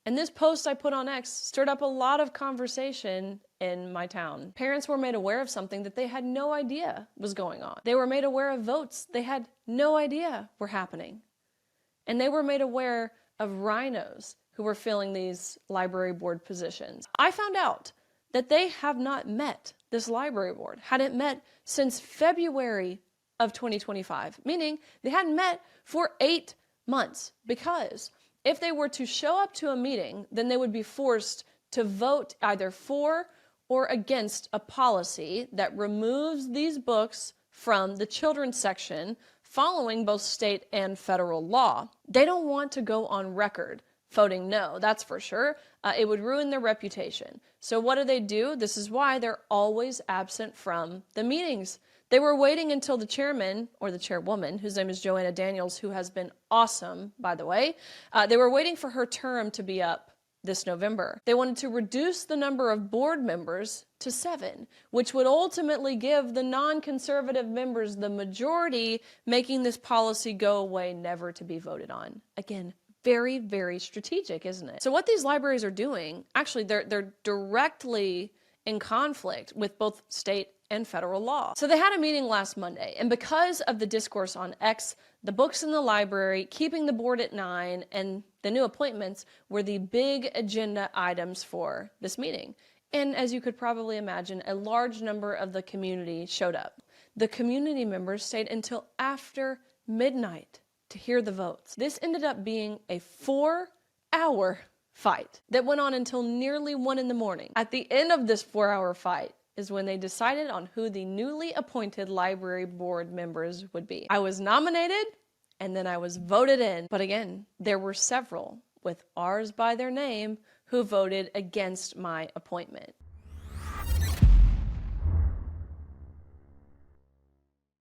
And this post I put on X stirred up a lot of conversation in my town. Parents were made aware of something that they had no idea was going on. They were made aware of votes they had no idea were happening. And they were made aware of rhinos who were filling these library board positions. I found out that they have not met, this library board hadn't met since February of 2025, meaning they hadn't met for 8 months, because if they were to show up to a meeting, then they would be forced to vote either for or against a policy that removes these books from the children's section following both state and federal law. They don't want to go on record voting no, that's for sure. It would ruin their reputation. So what do? This is why they're always absent from the meetings. They were waiting until the chairman, or the chairwoman, whose name is Joanna Daniels, who has been awesome, by the way. They were waiting for her term to be up this November. They wanted to reduce the number of board members to 7, which would ultimately give the non-conservative members the majority, making this policy go away, never to be voted on. Again, very, very strategic, isn't it? So what these libraries are doing, actually, they're directly in conflict with both state and federal law. So they had a meeting last Monday, and because of the discourse on X, the books in the library, keeping the board at 9, and the new appointments were the big agenda items for this meeting. And as you could probably imagine, a large number of the community showed up. The community members stayed until after midnight to hear the votes. This ended up being a 4-hour fight that went on until nearly 1 in the morning. At the end of this 4-hour fight is when they decided on who the newly appointed library board members would be. I was nominated, and then I was voted in. But again, there were several with R's by their name who voted against my appointment.